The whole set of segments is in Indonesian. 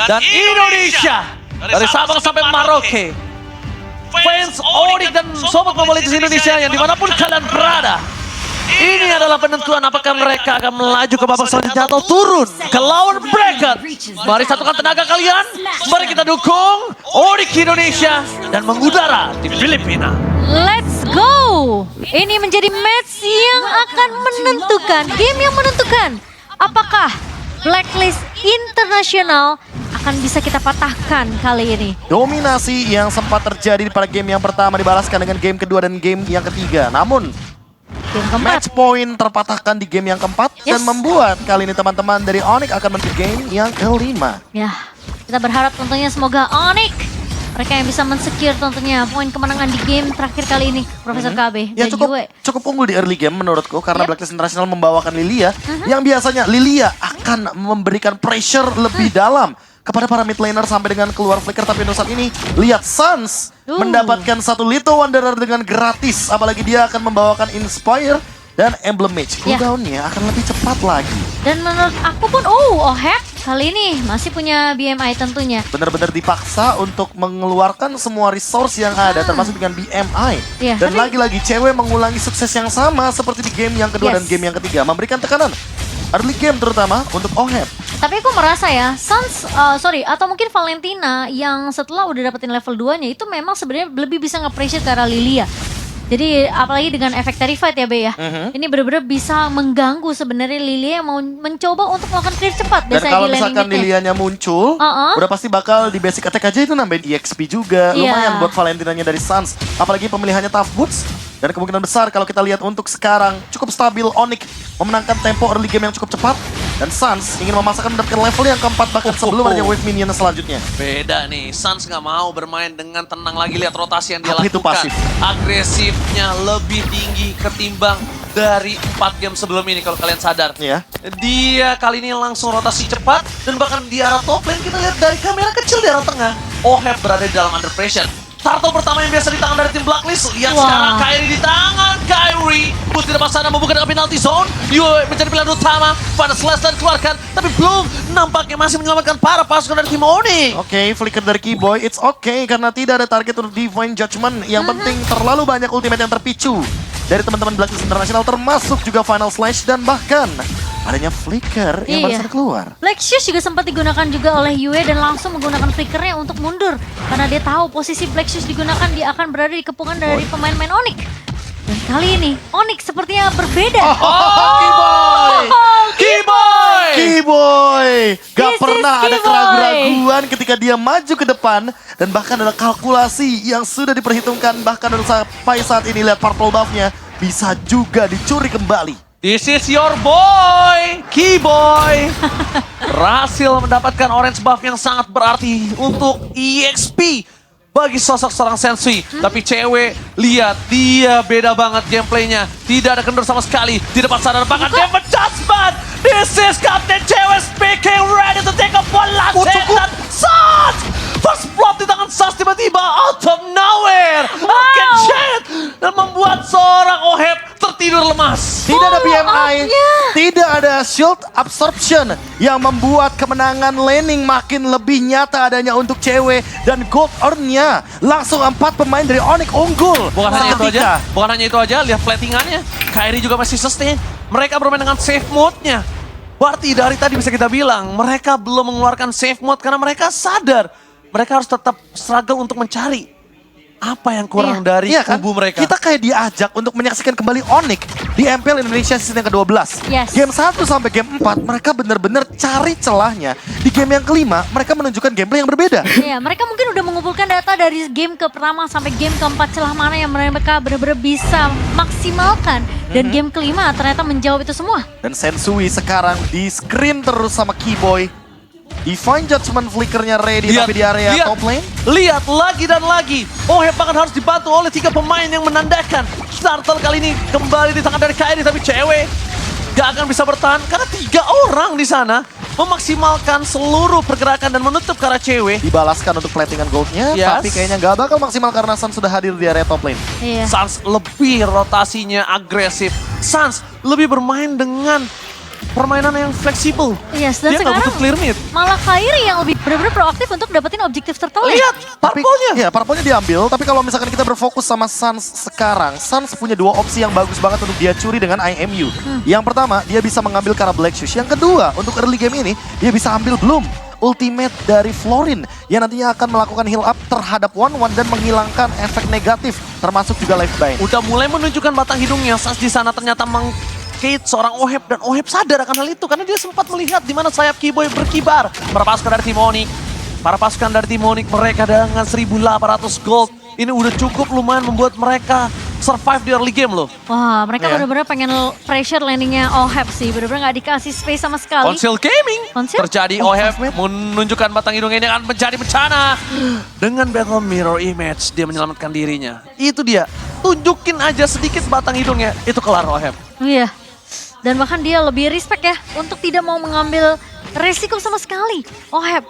dan Indonesia. Dari Sabang sampai Merauke. Fans Onyx dan Sobat Mobile Legends Indonesia yang dimanapun kalian berada. Ini adalah penentuan apakah mereka akan melaju ke babak selanjutnya atau turun ke lawan bracket. Mari satukan tenaga kalian. Mari kita dukung Onyx Indonesia dan mengudara di Filipina. Let's go! Ini menjadi match yang akan menentukan, game yang menentukan apakah Blacklist Internasional akan bisa kita patahkan kali ini. Dominasi yang sempat terjadi pada game yang pertama dibalaskan dengan game kedua dan game yang ketiga. Namun Game keempat. match point terpatahkan di game yang keempat dan Yes. membuat kali ini teman-teman dari Onyx akan menuju game yang kelima. Ya, kita berharap tentunya semoga Onyx mereka yang bisa mensecure tentunya poin kemenangan di game terakhir kali ini, Profesor KB Ya dan Yue. cukup unggul di early game menurutku karena Yep. Blacklist International membawakan Lilia yang biasanya Lilia akan memberikan pressure lebih dalam kepada para mid laner sampai dengan keluar flicker, tapi untuk saat ini lihat Suns mendapatkan satu Little Wanderer dengan gratis, apalagi dia akan membawakan Inspire dan Emblem Mage. Ya. Cooldown-nya akan lebih cepat lagi. Dan menurut aku pun, Ohep kali ini masih punya BMI tentunya. Benar-benar dipaksa untuk mengeluarkan semua resource yang ada, termasuk dengan BMI. Iya, Dan tapi- lagi-lagi cewek mengulangi sukses yang sama seperti di game yang kedua dan Yes. game yang ketiga. Memberikan tekanan early game terutama untuk Ohep. Tapi aku merasa ya, atau mungkin Valentina yang setelah udah dapetin level 2-nya itu memang sebenarnya lebih bisa nge-pressure ke arah Lilia. Jadi apalagi dengan efek Terrified ya Be ya. Ini benar-benar bisa mengganggu sebenarnya Lilia yang mau mencoba untuk melakukan clear cepat Dan biasanya kalau di landing misalkan mid-nya. Lilianya muncul, udah pasti bakal di basic attack aja itu nambahin EXP juga. Iya. Lumayan buat Valentinanya dari Suns. Apalagi pemilihannya Tough Boots. Dan kemungkinan besar kalau kita lihat untuk sekarang cukup stabil Onyx memenangkan tempo early game yang cukup cepat. Dan Suns ingin memaksakan mendapatkan level yang keempat bahkan sebelum adanya wave minion selanjutnya. Beda nih, Suns nggak mau bermain dengan tenang lagi, lihat rotasi yang dia Apa itu lakukan. pasif? Agresifnya lebih tinggi ketimbang dari 4 game sebelum ini kalau kalian sadar. Iya. Dia kali ini langsung rotasi cepat dan bahkan di arah top lane kita lihat dari kamera kecil di arah tengah. Ohep berada di dalam under pressure. Turtle pertama yang biasa di tangan dari tim Blacklist. Lihat Wah. sekarang Kairi di tangan Kairi. Bus tidak sana membuka dengan penalti zone. Yue menjadi pilihan utama. Pada Slash dan keluarkan. Tapi belum. Nampaknya masih menyelamatkan para pasukan dari tim Onyx. Oke, flicker dari Keyboy, it's okay karena tidak ada target untuk Divine Judgment. Yang penting terlalu banyak ultimate yang terpicu dari teman-teman Blacklist International, termasuk juga Final Slash dan bahkan adanya flicker yang Iya. barusan keluar. Black Shoes juga sempat digunakan juga oleh Yue dan langsung menggunakan flickernya untuk mundur. Karena dia tahu posisi Black Shoes digunakan, dia akan berada di kepungan dari pemain-pemain Onyx. Dan kali ini Onyx sepertinya berbeda. Keyboy! Keyboy! Keyboy! Gak This is pernah ada Keyboy. keraguan-raguan ketika dia maju ke depan. Dan bahkan ada kalkulasi yang sudah diperhitungkan. Bahkan sampai saat ini lihat purple buff-nya bisa juga dicuri kembali. This is your boy, Keyboy. Berhasil mendapatkan orange buff yang sangat berarti untuk EXP bagi sosok seorang Sensui. Tapi cewek, lihat dia beda banget gameplaynya. Tidak ada kendor sama sekali. Di depan sana bahkan dia adjustment. This is Captain Cewek speaking, ready to take up one last hit. Dan Suns! First blood di tangan Suns tiba-tiba out of nowhere. Rocket Jet! Dan membuat seorang Ohep tertidur lemas. Tidak ada BMI, maafnya. tidak ada shield absorption yang membuat kemenangan laning makin lebih nyata adanya untuk cewek. Dan gold earn-nya langsung 4 pemain dari Onyx unggul. Bukan hanya itu Seketika. aja, bukan hanya itu aja, lihat platingannya. Kairi juga masih sustain. Mereka bermain dengan safe mode-nya. Berarti dari tadi bisa kita bilang, mereka belum mengeluarkan safe mode karena mereka sadar. Mereka harus tetap struggle untuk mencari apa yang kurang dari Iya kan? kubu mereka. Kita kayak diajak untuk menyaksikan kembali Onyx di MPL Indonesia season yang ke-12. Yes. Game 1 sampai game 4 mereka benar-benar cari celahnya. Di game yang kelima mereka menunjukkan gameplay yang berbeda. Iya, mereka mungkin udah mengumpulkan data dari game ke pertama sampai game keempat, celah mana yang mereka benar-benar bisa maksimalkan. Dan game kelima ternyata menjawab itu semua. Dan Sensui sekarang di screen terus sama Keyboy. Divine Judgment flickernya ready tapi di area top lane. Lihat lagi dan lagi. Ohep bahkan harus dibantu oleh 3 pemain yang menandakan. Turtle kali ini kembali di tangan dari Kairi, tapi cewek gak akan bisa bertahan karena 3 orang di sana memaksimalkan seluruh pergerakan dan menutup ke arah cewek. Dibalaskan untuk platingan goldnya, Yes. tapi kayaknya gak bakal maksimal karena Sun sudah hadir di area top lane. Iya. Suns lebih rotasinya agresif. Suns lebih bermain dengan permainan yang fleksibel. Yes, dan Dia nggak sekarang butuh clear mid. malah Kairi yang lebih benar-benar proaktif untuk dapetin objektif tertelit. Lihat, parpolnya. Ya, parpolnya diambil, tapi kalau misalkan kita berfokus sama Suns sekarang, Suns punya dua opsi yang bagus banget untuk dia curi dengan IMU. Yang pertama, dia bisa mengambil Kara Black Shoes. Yang kedua, untuk early game ini, dia bisa ambil Bloom. Ultimate dari Florin yang nantinya akan melakukan heal up terhadap 1-1 dan menghilangkan efek negatif, termasuk juga life bind. Udah mulai menunjukkan batang hidungnya. Sans di sana ternyata mengkait seorang Oheb dan Oheb sadar akan hal itu karena dia sempat melihat di mana sayap Keyboy berkibar. Para pasukan dari tim Onyx. Para pasukan dari tim Onyx mereka dengan 1.800 gold. Ini udah cukup lumayan membuat mereka survive di early game loh. Wah, mereka Iya. benar-benar pengen pressure landingnya Oheb sih. Benar-benar nggak dikasih space sama sekali. Konsil Gaming Konsil? terjadi. Oheb menunjukkan batang hidung ini akan menjadi bencana. Dengan Battle Mirror Image dia menyelamatkan dirinya. Itu dia. Tunjukin aja sedikit batang hidungnya. Itu kelar Oheb. Iya. Dan bahkan dia lebih respect ya untuk tidak mau mengambil resiko sama sekali. Oheb.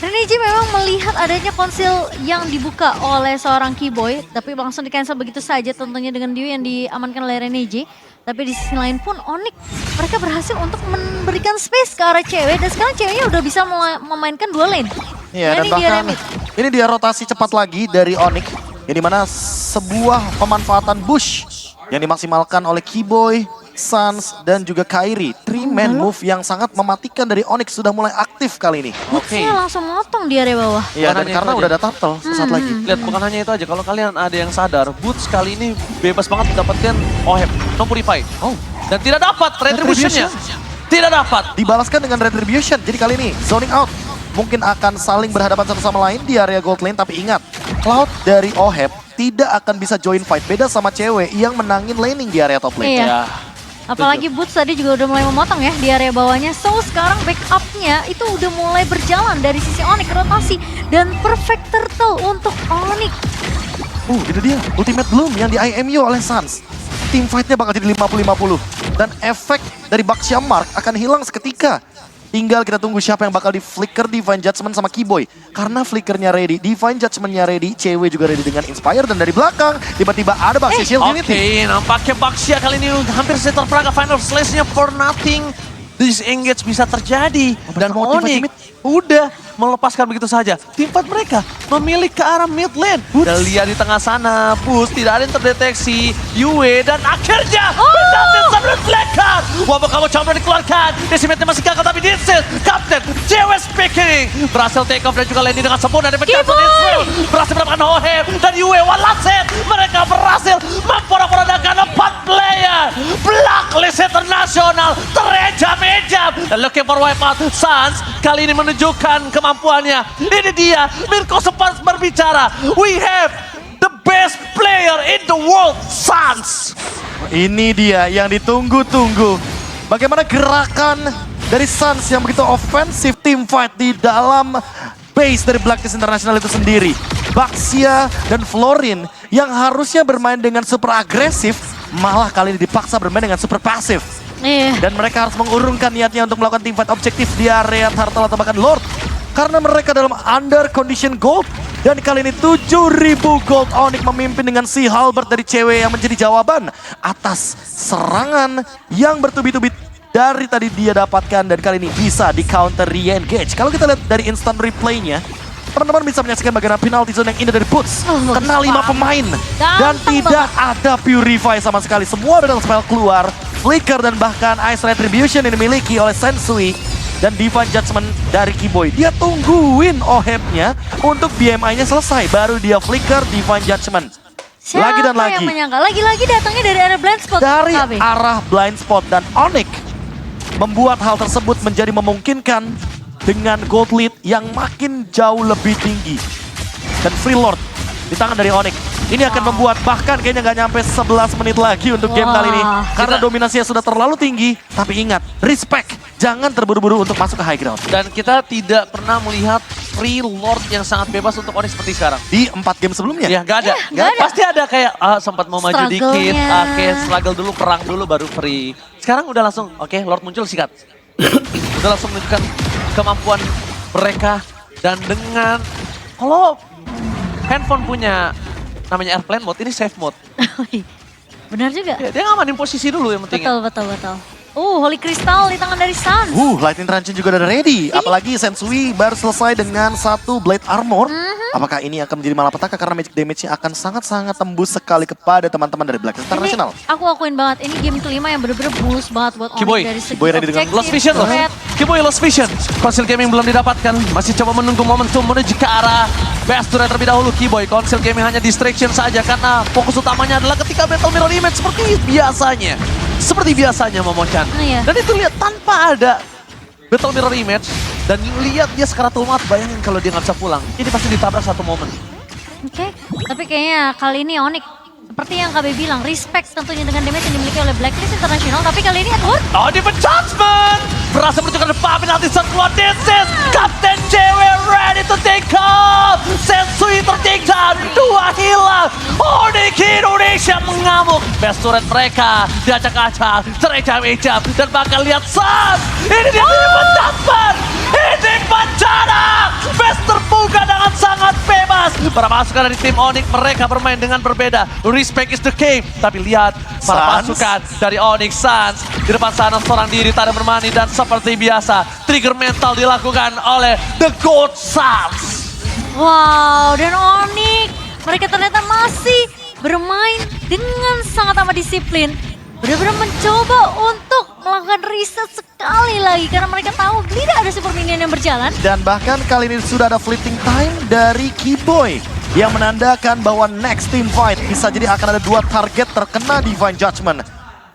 Renegi memang melihat adanya konsil yang dibuka oleh seorang Keyboy, tapi langsung di-cancel begitu saja tentunya dengan Dew yang diamankan oleh Renegi. Tapi di sisi lain pun Onyx, mereka berhasil untuk memberikan space ke arah cewek dan sekarang ceweknya udah bisa memainkan dua lane. Iya, dan Ini dia bahkan remit. ini dia rotasi cepat lagi dari Onyx, yang dimana sebuah pemanfaatan bush yang dimaksimalkan oleh Keyboy, Suns, dan juga Kairi. 3-man move yang sangat mematikan dari Onyx sudah mulai aktif kali ini. Bootsnya langsung motong di area bawah. Iya, dan Bukan hanya karena itu udah aja. ada turtle sesaat lagi. Lihat, bukan hanya itu aja. Kalau kalian ada yang sadar, Boots kali ini bebas banget mendapatkan Oheb, no purify. Oh, Dan tidak dapat retribution-nya. Tidak dapat. dibalaskan dengan Retribution. Jadi kali ini zoning out. Mungkin akan saling berhadapan satu sama lain di area gold lane. Tapi ingat, Cloud dari Oheb tidak akan bisa join fight. Beda sama cewek yang menangin laning di area top lane. Iya. Ya. Apalagi Boots tadi juga udah mulai memotong ya di area bawahnya. So sekarang backupnya itu udah mulai berjalan dari sisi Onyx rotasi. Dan perfect turtle untuk Onyx. Itu dia. Ultimate Bloom yang di IMU oleh Suns. Team fight-nya bakal jadi 50-50. Dan efek dari Baxia Mark akan hilang seketika. Tinggal kita tunggu siapa yang bakal di flicker Divine Judgment sama Keyboy. Karena flickernya ready, Divine Judgment-nya ready, cewek juga ready dengan Inspire. Dan dari belakang, tiba-tiba ada Baxia Shield Oke, Unity. nampaknya Baxia kali ini hampir saja terperangkap final slash-nya for nothing. Disengage bisa terjadi. Dan mau teamfight Onyx mid? udah melepaskan begitu saja. Tim fight mereka memilih ke arah mid lane. Dan lihat di tengah sana, Boost tidak ada yang terdeteksi. Yue dan akhirnya mendapat sebelum flicker. Wabah kamu coba dikeluarkan. Decimate'nya masih gagal tapi this is Captain JW speaking. Berhasil take off dan juga landing dengan sempurna. Dan Israel berhasil mendapatkan Oheb dan Yue one last hit. Mereka berhasil memporak-porandakan 4 player. Blacklist internasional terejam-ejam. Dan looking for wipeout. Suns kali ini menunjukkan kemampuannya. Ini dia, Mirko sempat berbicara. We have the best player in the world, Suns. Ini dia yang ditunggu-tunggu. Bagaimana gerakan dari Suns yang begitu ofensif team fight di dalam base dari Blacklist International itu sendiri. Baxia dan Florin yang harusnya bermain dengan super agresif, malah kali ini dipaksa bermain dengan super pasif. Iya. Dan mereka harus mengurungkan niatnya untuk melakukan team fight objektif di area Turtle atau bahkan Lord. Karena mereka dalam under condition gold. Dan kali ini 7.000 gold. Onyx memimpin dengan si Halbert dari cewek yang menjadi jawaban atas serangan yang bertubi-tubi dari tadi dia dapatkan. Dan kali ini bisa di counter re-engage. Kalau kita lihat dari instant replaynya, teman-teman bisa menyaksikan bagaimana penalty zone yang indah dari Boots. Kena 5 pemain. Dan Ganteng tidak ada Purify sama sekali. Semua battle spell keluar. Flicker dan bahkan Ice Retribution yang dimiliki oleh Sensui. Dan Divine Judgment dari Keyboy. Dia tungguin Oheb-nya untuk BMI-nya selesai. Baru dia flicker Divine Judgment. Siapa Lagi dan lagi. yang menyangka? Lagi-lagi datangnya dari area blind spot. Dari KB. arah blind spot. Dan Onyx membuat hal tersebut menjadi memungkinkan dengan gold lead yang makin jauh lebih tinggi. Dan Free Lord di tangan dari Onyx. Ini akan membuat bahkan kayaknya nggak nyampe 11 menit lagi untuk game kali ini. Karena dominasinya sudah terlalu tinggi. Tapi ingat, respect. Jangan terburu-buru untuk masuk ke high ground. Dan kita tidak pernah melihat Free Lord yang sangat bebas untuk Onyx seperti sekarang. Di 4 game sebelumnya. Ya nggak ada. nggak ada. Pasti ada kayak sempat mau maju dikit, Struggle-nya. oke struggle dulu, perang dulu baru free. Sekarang udah langsung, oke Lord muncul sikat. Udah langsung menunjukkan kemampuan mereka. Dan dengan, kalau handphone punya namanya airplane mode, ini safe mode. Benar juga. Ya, dia ngamanin posisi dulu yang penting. Betul. Holy Crystal di tangan dari Suns. Lightning Truncheon juga udah ready. Apalagi Sensui baru selesai dengan satu Blade Armor. Apakah ini akan menjadi malapetaka karena magic damage-nya akan sangat-sangat tembus sekali kepada teman-teman dari Black International. Ini aku akuin banget, ini game kelima yang bener-bener mulus banget buat Kiboy. Onyx dari segi Kiboy ready dengan objektif, Lost Vision loh. threat. Kiboy Lost Vision. Konsil Gaming belum didapatkan. Masih coba menunggu momentum menuju ke arah Best Turret terlebih dahulu. Kiboy, Konsil Gaming hanya distraction saja karena fokus utamanya adalah ketika Battle Mirror Image seperti biasanya. Seperti biasanya Momochan. Iya. Dan itu lihat tanpa ada Battle Mirror Image. Dan lihat dia sekarang tulmat, bayangin kalau dia nggak bisa pulang. Ini pasti ditabrak satu momen. Oke, tapi kayaknya kali ini Onyx seperti yang KB bilang, respect tentunya dengan damage yang dimiliki oleh Blacklist International, tapi kali ini Edward Oh, Defense Judgment! Berhasil menunjukkan depan penalti saat keluar. This is Captain JW ready to take off! Sensui tertake down, 2 hilang. Onyx Indonesia mengamuk. Best turret mereka diacak-acak, terecam-ecam, dan bakal lihat Suns. Ini dia Defense Judgment! Ini bencana! Best terbuka dengan sangat bebas. Para pasukan dari tim Onyx mereka bermain dengan berbeda. Respect is the game. Tapi lihat para Suns. pasukan dari Onyx Suns di depan sana seorang diri tak ada bermani dan seperti biasa trigger mental dilakukan oleh The Goat Suns. wow, dan Onyx mereka ternyata masih bermain dengan sangat amat disiplin. Benar-benar mencoba untuk melakukan riset sekali lagi karena mereka tahu tidak ada super minion yang berjalan. Dan bahkan kali ini sudah ada fleeting time dari Kiboy yang menandakan bahwa next team fight bisa jadi akan ada 2 target terkena Divine Judgment.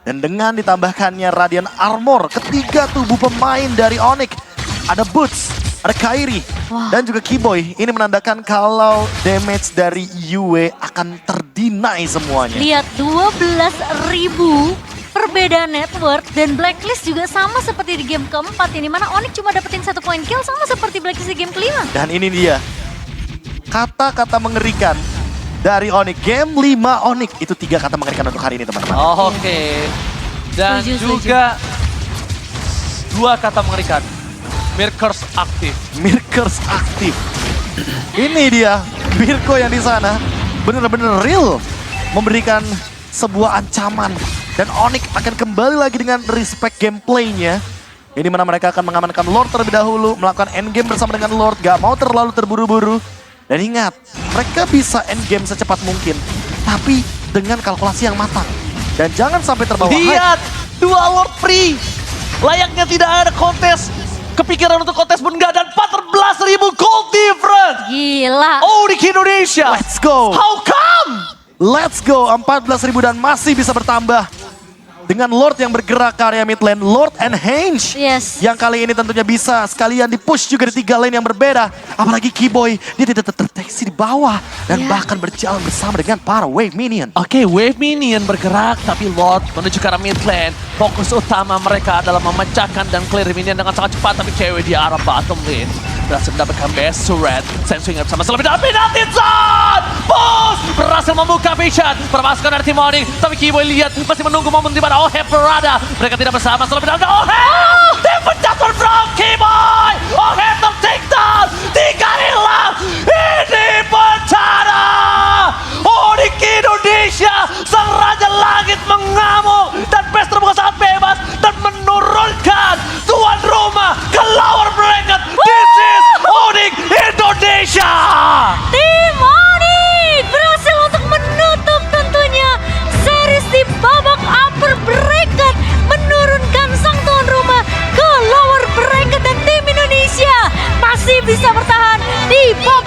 Dan dengan ditambahkannya Radiant Armor, ketiga tubuh pemain dari Onyx, ada Boots, ada Kairi, dan juga Kiboy. Ini menandakan kalau damage dari Yue akan terdinai semuanya. Lihat 12.000 perbedaan network dan Blacklist juga sama seperti di game keempat ini mana Onyx cuma dapetin 1 point kill sama seperti Blacklist di game kelima. Dan ini dia, kata-kata mengerikan dari Onyx. Game 5 Onyx, itu 3 kata mengerikan untuk hari ini teman-teman. Oke. Dan Setuju, juga 2 kata mengerikan. Mirkers aktif. Mirkers aktif. Ini dia, Mirko yang di sana benar-benar real memberikan sebuah ancaman. Dan Onyx akan kembali lagi dengan respect gameplaynya. Ini mana mereka akan mengamankan Lord terlebih dahulu, melakukan endgame bersama dengan Lord, gak mau terlalu terburu-buru. Dan ingat, mereka bisa endgame secepat mungkin, tapi dengan kalkulasi yang matang. Dan jangan sampai terbawa hype. Lihat, 2 Lord free. Layaknya tidak ada kontes. Kepikiran untuk kontes pun enggak, dan 14.000 gold difference. Gila. Onyx Indonesia. Let's go. How come? Let's go, 14.000 dan masih bisa bertambah. Dengan Lord yang bergerak ke area mid lane, Lord and Henge. Yes. Yang kali ini tentunya bisa sekalian di-push juga di 3 lane yang berbeda. Apalagi Kiboy, dia tidak terdeteksi di bawah. Dan Ya. bahkan berjalan bersama dengan para wave minion. Oke, wave minion bergerak, tapi Lord menuju ke arah mid lane. Fokus utama mereka adalah memecahkan dan clear minion dengan sangat cepat, tapi cewek di arah bottom lane berhasil mendapatkan best turret. Sensui nggak bisa masuk lebih dalam penalti zone. Bos berhasil membuka vision. Permasukkan dari tim Onyx, tapi Kiboy lihat masih menunggu momen di mana Oheb berada. Mereka tidak bersama, lebih dalam. Oheb! Dapat jatuh from Kiboy. Oheb ter-take down. 3 hilang. Ini bencana. Onyx Indonesia, sang raja langit mengamuk. Dan best terbuka sangat bebas dan menurunkan tuan rumah ke lower bracket. This is Onyx Indonesia. Tim Onyx berhasil untuk menutup tentunya series di babak upper bracket, menurunkan sang tuan rumah ke lower bracket dan tim Indonesia masih bisa bertahan di babak